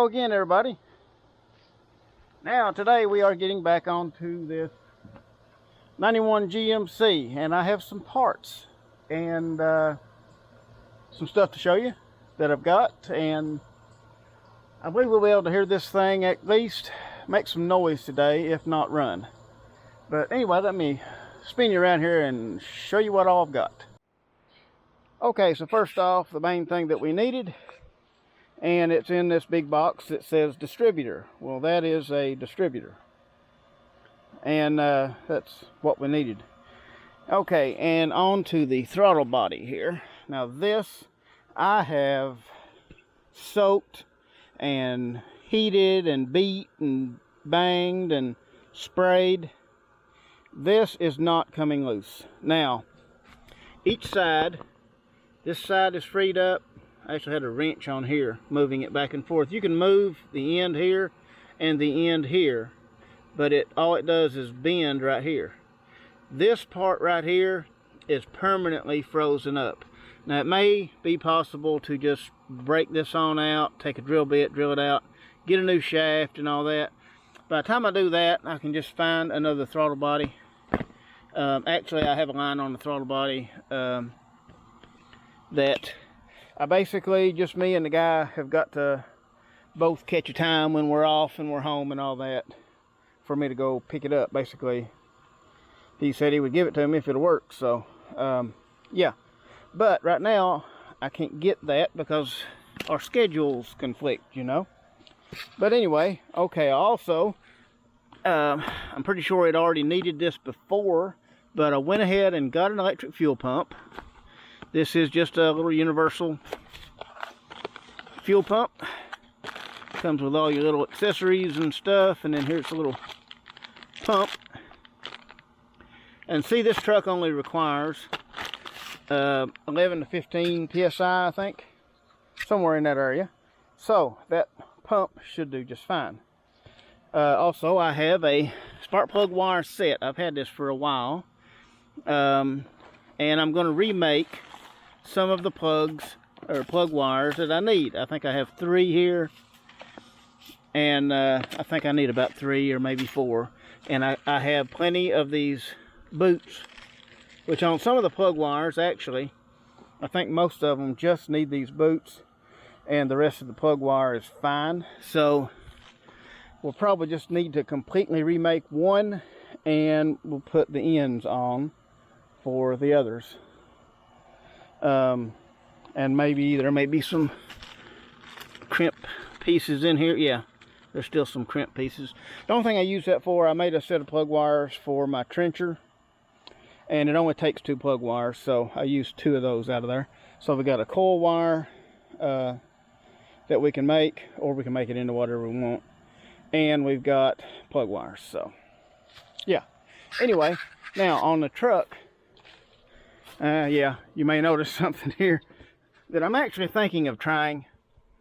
Hello again, everybody. Now today we are getting back onto this 91 GMC, and I have some parts and some stuff to show you that I've got, and I believe we'll be able to hear this thing at least make some noise today, if not run. But anyway, let me spin you around here and show you what all I've got. Okay, so first off, the main thing that we needed, and it's in this big box that says Distributor. Well, that is a distributor, and that's what we needed. Okay, and on to the throttle body here. Now this I have soaked and heated and beat and banged and sprayed. This is not coming loose. Now each side, this side is freed up. I actually had a wrench on here moving it back and forth. You can move the end here and the end here, but all it does is bend right here. This part right here is permanently frozen up. Now it may be possible to just break this on out, take a drill bit, drill it out, get a new shaft and all that. By the time I do that, I can just find another throttle body. Actually, I have a line on the throttle body that I basically, just me and the guy have got to both catch a time when we're off and we're home and all that for me to go pick it up. Basically, he said he would give it to me if it'll work. So yeah, but right now I can't get that because our schedules conflict, you know. But anyway, okay, also I'm pretty sure it already needed this before, but I went ahead and got an electric fuel pump. This is just a little universal fuel pump. Comes with all your little accessories and stuff, and then here's a little pump. And see, this truck only requires 11 to 15 psi, I think, somewhere in that area. So that pump should do just fine. Also, I have a spark plug wire set. I've had this for a while, and I'm going to remake some of the plugs or plug wires that I need. I think I have 3 here, and I think I need about 3 or maybe 4. And I have plenty of these boots, which on some of the plug wires, actually, I think most of them just need these boots, and the rest of the plug wire is fine. So we'll probably just need to completely remake one, and we'll put the ends on for the others. And maybe there may be some crimp pieces in here. Yeah, there's still some crimp pieces. The only thing I use that for, I made a set of plug wires for my trencher, and it only takes 2 plug wires, so I used 2 of those out of there. So we got a coil wire that we can make, or we can make it into whatever we want, and we've got plug wires. So yeah, anyway, now on the truck, yeah, you may notice something here that I'm actually thinking of trying.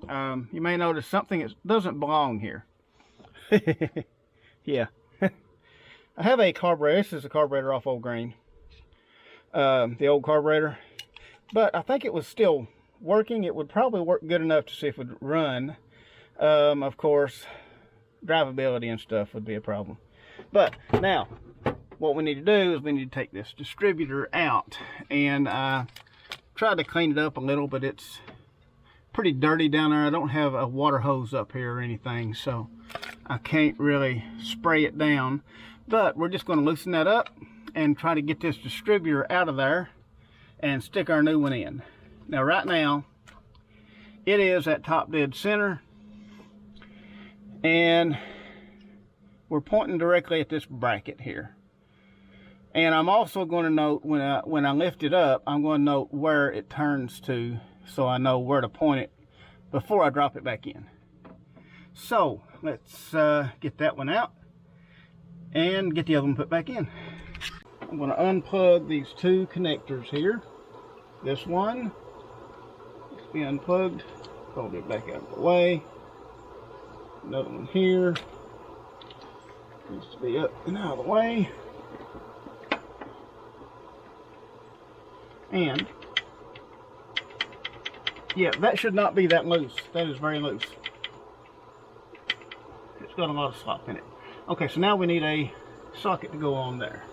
You may notice something that doesn't belong here. Yeah. I have a carburetor. This is a carburetor off Old Green. The old carburetor. But I think it was still working. It would probably work good enough to see if it would run. Of course, drivability and stuff would be a problem. But now, what we need to do is we need to take this distributor out, and I tried to clean it up a little, but it's pretty dirty down there. I don't have a water hose up here or anything, so I can't really spray it down. But we're just going to loosen that up and try to get this distributor out of there and stick our new one in. Now right now it is at top dead center, and we're pointing directly at this bracket here. And I'm also going to note, when I lift it up, I'm going to note where it turns to, so I know where to point it before I drop it back in. So let's get that one out and get the other one put back in. I'm going to unplug these 2 connectors here. This one needs to be unplugged. Hold it back out of the way. Another one here needs to be up and out of the way. And yeah, that should not be that loose. That is very loose. It's got a lot of slop in it. Okay, so now we need a socket to go on there.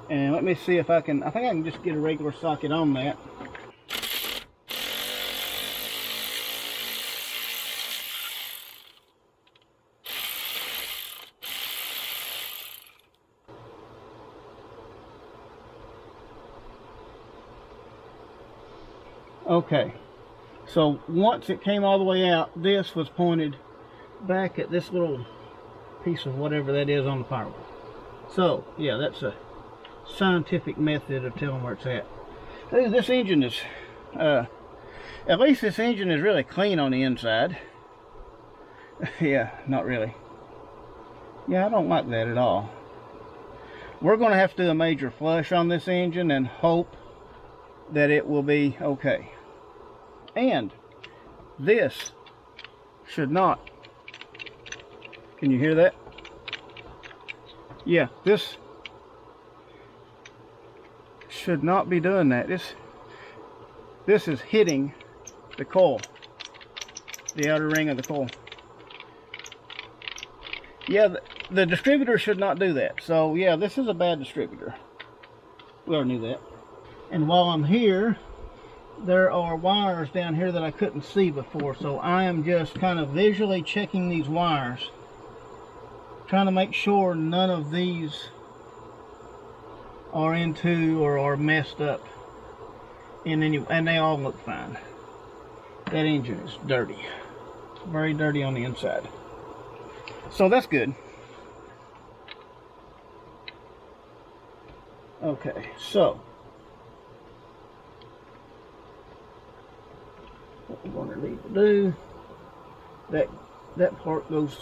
And let me see if I think I can just get a regular socket on that. Okay, so once it came all the way out, this was pointed back at this little piece of whatever that is on the firewall. So yeah, that's a scientific method of telling where it's at. This engine is, at least this engine is really clean on the inside. Yeah, not really. Yeah, I don't like that at all. We're going to have to do a major flush on this engine and hope that it will be okay. And this should not, can you hear that? Yeah, this should not be doing that. This is hitting the coil, the outer ring of the coil. Yeah, the distributor should not do that. So yeah, this is a bad distributor. We already knew that. And while I'm here, there are wires down here that I couldn't see before, so I am just kind of visually checking these wires, trying to make sure none of these are into or are messed up in any, and they all look fine. That engine is dirty, very dirty on the inside, so that's good. Okay, so what we're going to need to do, that part goes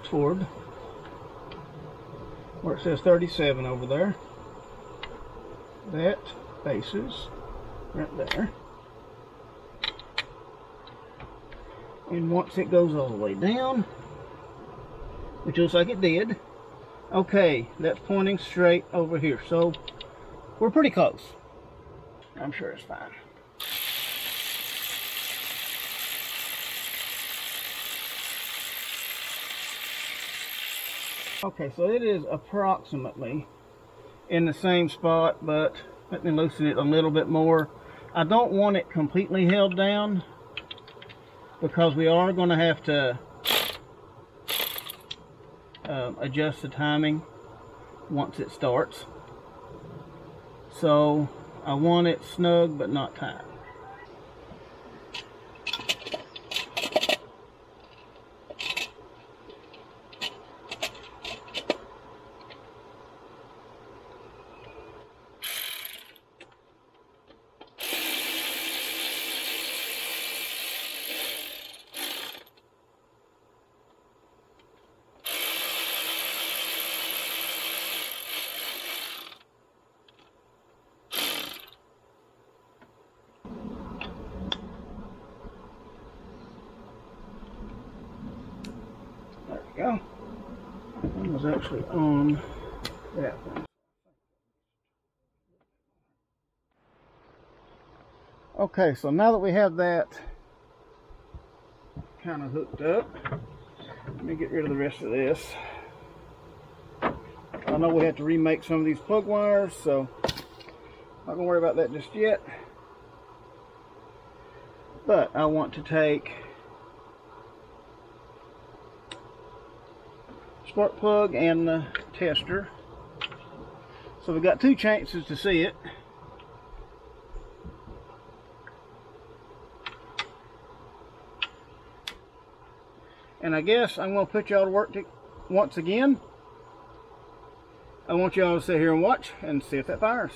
toward where it says 37 over there. That faces right there. And once it goes all the way down, which looks like it did, okay, that's pointing straight over here. So we're pretty close. I'm sure it's fine. Okay, so it is approximately in the same spot, but let me loosen it a little bit more. I don't want it completely held down because we are going to have to adjust the timing once it starts. So I want it snug but not tight. Go. One was actually on that one. Okay, so now that we have that kind of hooked up, let me get rid of the rest of this. I know we have to remake some of these plug wires, so I'm not gonna worry about that just yet. But I want to take spark plug and the tester. So we've got two chances to see it. And I guess I'm going to put y'all to work once again. I want y'all to sit here and watch and see if that fires.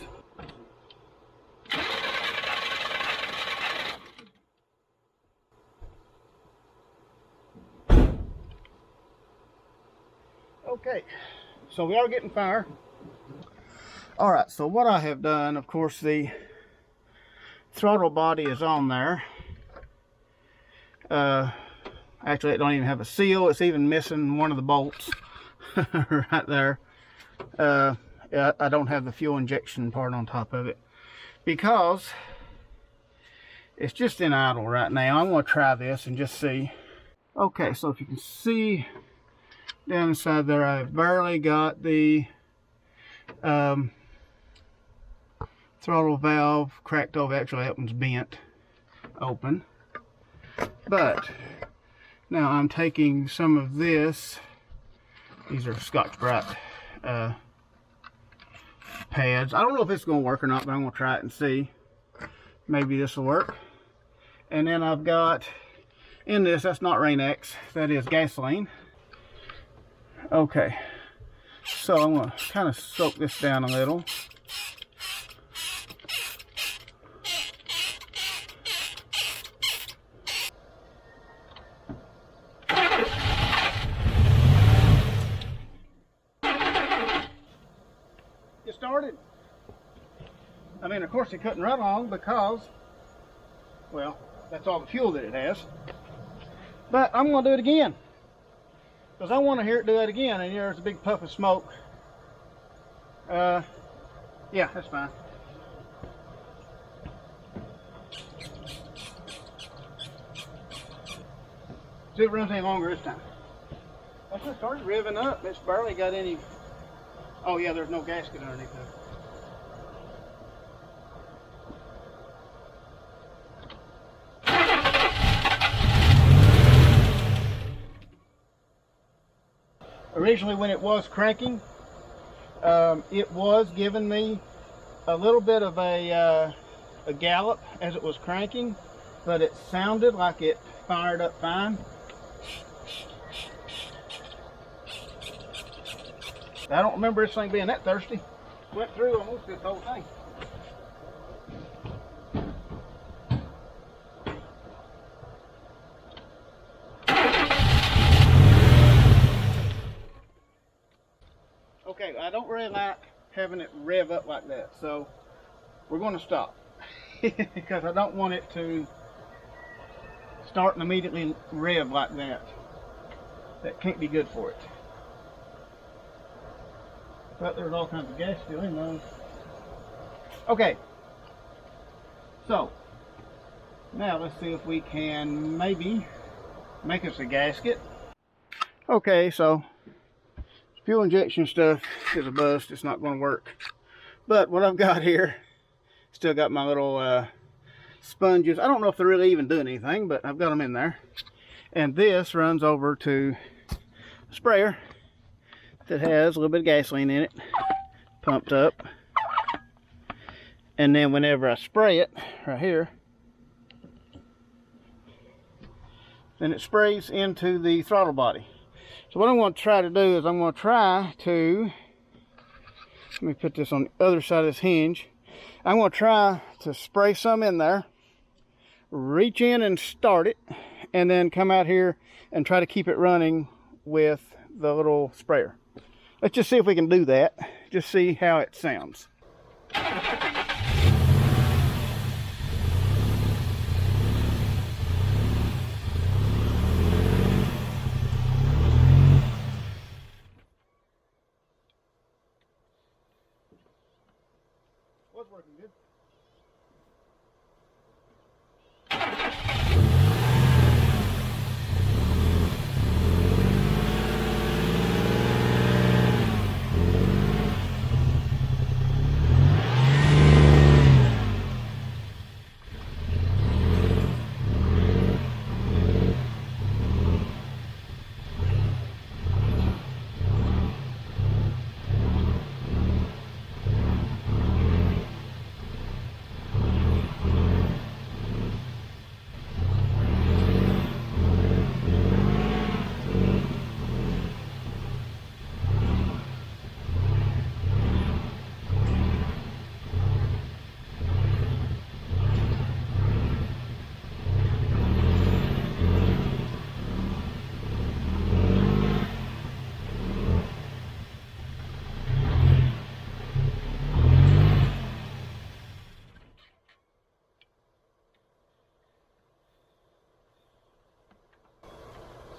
Okay, so we are getting fire. All right, so what I have done, of course, the throttle body is on there. Actually, it don't even have a seal. It's even missing one of the bolts right there. I don't have the fuel injection part on top of it because it's just in idle right now. I'm going to try this and just see. Okay, so if you can see down inside there. I've barely got the throttle valve cracked over. Actually, that one's bent open. But now I'm taking some of this. These are Scotch-Brite pads. I don't know if it's going to work or not, but I'm going to try it and see. Maybe this will work. And then I've got in this, that's not Rain-X, that is gasoline. Okay, so I'm going to kind of soak this down a little. Get started. I mean, of course it couldn't run long because, well, that's all the fuel that it has. But I'm going to do it again, because I want to hear it do it again. And there's a big puff of smoke. Yeah, that's fine. See if it runs any longer this time. I just started revving up. It's barely got any. Oh yeah, there's no gasket underneath there. Originally, when it was cranking, it was giving me a little bit of a gallop as it was cranking, but it sounded like it fired up fine. I don't remember this thing being that thirsty. Went through almost this whole thing. Okay, I don't really like having it rev up like that, so we're going to stop because I don't want it to start and immediately rev like that. That can't be good for it. But there's all kinds of gas still in those. Okay, so now let's see if we can maybe make us a gasket. Okay, so fuel injection stuff is a bust. It's not going to work. But what I've got here, still got my little sponges. I don't know if they're really even doing anything, but I've got them in there. And this runs over to a sprayer that has a little bit of gasoline in it, pumped up. And then whenever I spray it, right here, then it sprays into the throttle body. So what I'm going to try to do is I'm going to try to, let me put this on the other side of this hinge. I'm going to try to spray some in there, reach in and start it, and then come out here and try to keep it running with the little sprayer. Let's just see if we can do that. Just see how it sounds. Was working good.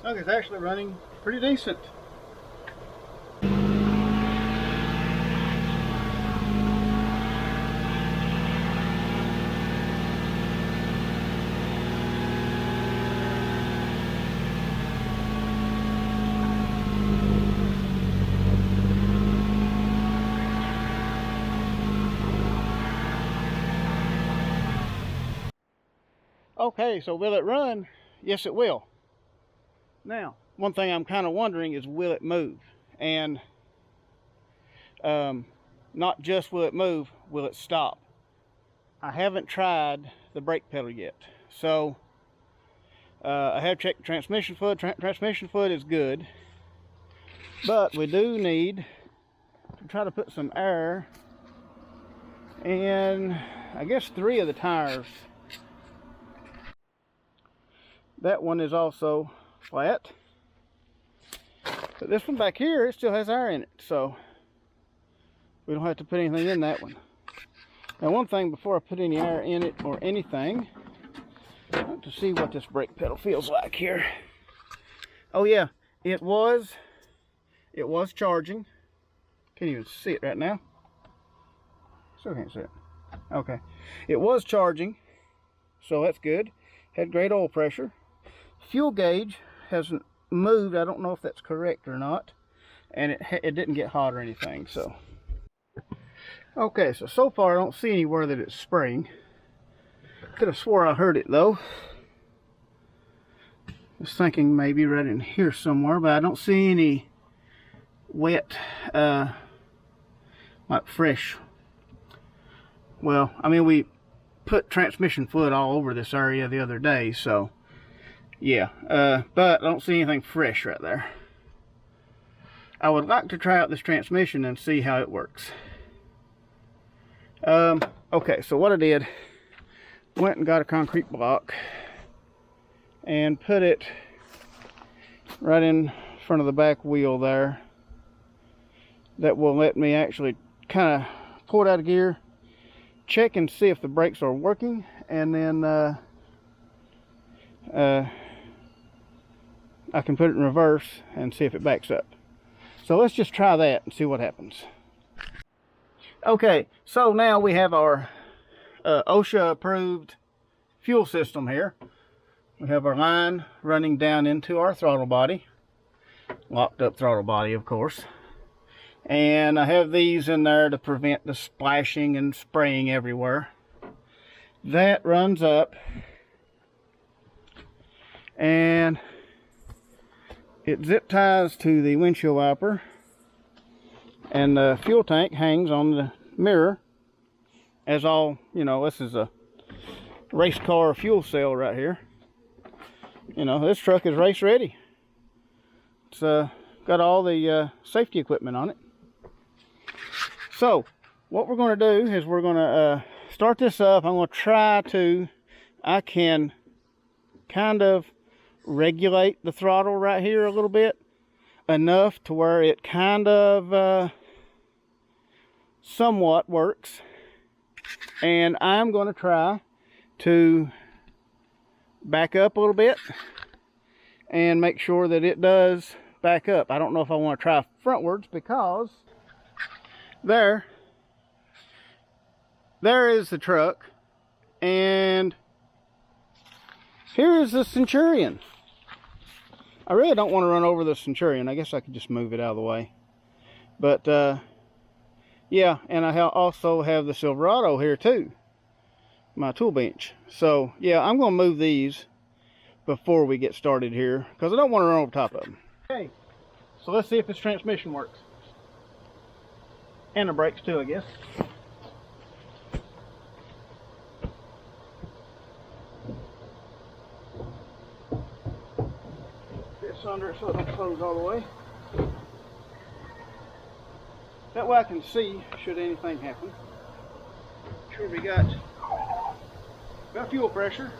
Okay, it's actually running pretty decent. Okay, so will it run? Yes, it will. Now, one thing I'm kind of wondering is, will it move? And not just will it move, will it stop? I haven't tried the brake pedal yet. So I have checked the transmission fluid. Transmission fluid is good, but we do need to try to put some air in, I guess, 3 of the tires. That one is also flat, but this one back here, it still has air in it, so we don't have to put anything in that one. Now, one thing before I put any air in it or anything, I want to see what this brake pedal feels like here. Oh yeah, it was charging. Can't even see it right now. Still can't see it. Okay, it was charging, so that's good. Had great oil pressure. Fuel gauge hasn't moved. I don't know if that's correct or not, and it didn't get hot or anything. So okay, so far I don't see anywhere that it's spraying. Could have swore I heard it though. Was thinking maybe right in here somewhere, but I don't see any wet, like fresh. Well, I mean, we put transmission fluid all over this area the other day, so yeah, but I don't see anything fresh right there. I would like to try out this transmission and see how it works. Okay, so what I did, went and got a concrete block and put it right in front of the back wheel there. That will let me actually kind of pull it out of gear, check and see if the brakes are working, and then I can put it in reverse and see if it backs up. So let's just try that and see what happens. Okay, so now we have our OSHA approved fuel system here. We have our line running down into our throttle body, locked up throttle body, of course. And I have these in there to prevent the splashing and spraying everywhere. That runs up and it zip ties to the windshield wiper, and the fuel tank hangs on the mirror. As all, you know, this is a race car fuel cell right here. You know, this truck is race ready. It's got all the safety equipment on it. So what we're going to do is we're going to start this up. I'm going to try to, I can kind of regulate the throttle right here a little bit, enough to where it kind of somewhat works. And I'm going to try to back up a little bit and make sure that it does back up. I don't know if I want to try frontwards, because there is the truck, and here is the Centurion. I really don't want to run over the Centurion. I guess I could just move it out of the way. But yeah, and I also have the Silverado here too, my tool bench. So yeah, I'm going to move these before we get started here, because I don't want to run over top of them. Okay, so let's see if this transmission works. And the brakes too, I guess. This under it so it don't close all the way. That way I can see should anything happen. Sure, we got fuel pressure.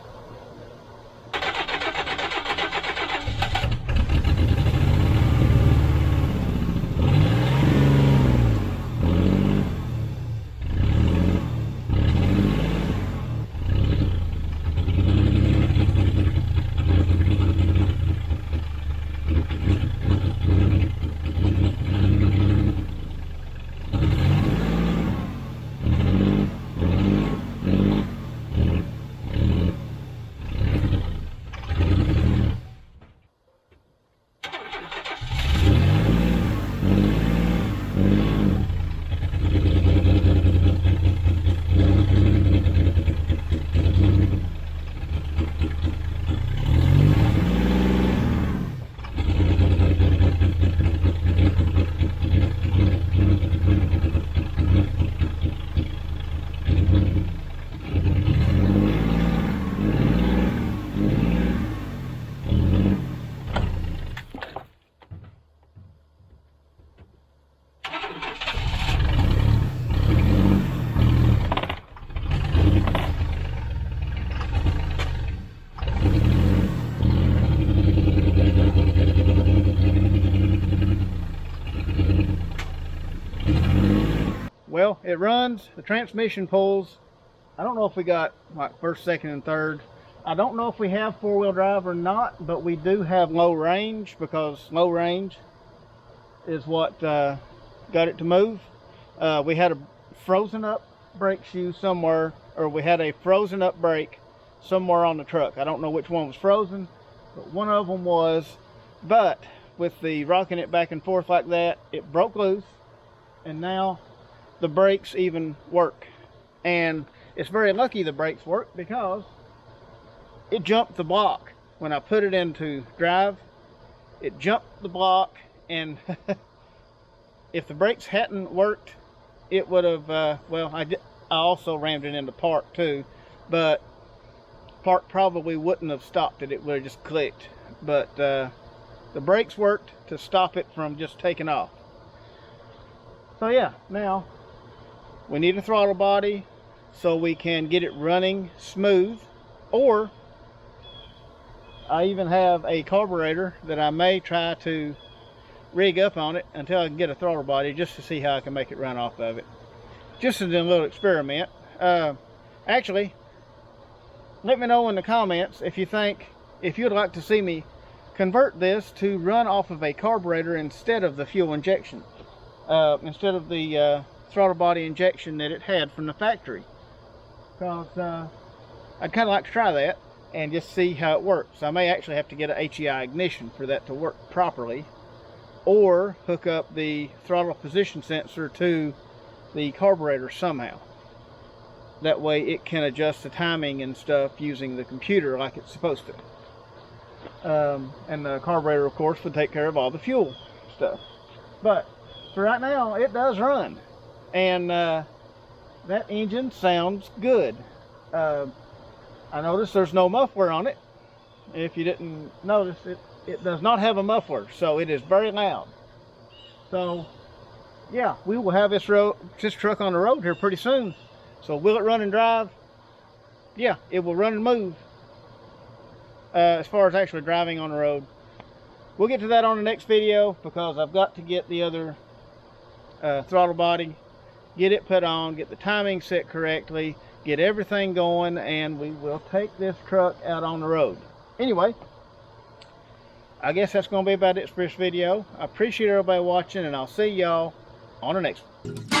it runs, the transmission pulls. I don't know if we got like first, second, and third. I don't know if we have four-wheel drive or not, but we do have low range, because low range is what got it to move. We had a frozen up brake shoe somewhere, or we had a frozen up brake somewhere on the truck. I don't know which one was frozen, but one of them was. But with the rocking it back and forth like that, it broke loose, and now the brakes even work. And it's very lucky the brakes work, because it jumped the block when I put it into drive. It jumped the block, and if the brakes hadn't worked, it would have well, I also rammed it into park too, but park probably wouldn't have stopped it. It would have just clicked. But the brakes worked to stop it from just taking off. So yeah, now we need a throttle body so we can get it running smooth, or I even have a carburetor that I may try to rig up on it until I can get a throttle body, just to see how I can make it run off of it. Just as a little experiment. Actually, let me know in the comments if you'd like to see me convert this to run off of a carburetor instead of the fuel injection, instead of the throttle body injection that it had from the factory, because I'd kind of like to try that and just see how it works. I may actually have to get an HEI ignition for that to work properly, or hook up the throttle position sensor to the carburetor somehow. That way it can adjust the timing and stuff using the computer like it's supposed to. And the carburetor, of course, would take care of all the fuel stuff. But for right now, it does run, and that engine sounds good. I noticed there's no muffler on it. If you didn't notice, it does not have a muffler, so it is very loud. So yeah, we will have this truck on the road here pretty soon. So will it run and drive? Yeah, it will run and move. As far as actually driving on the road, we'll get to that on the next video, because I've got to get the other throttle body, get it put on, get the timing set correctly, get everything going, and we will take this truck out on the road. Anyway, I guess that's going to be about it for this video. I appreciate everybody watching, and I'll see y'all on the next one.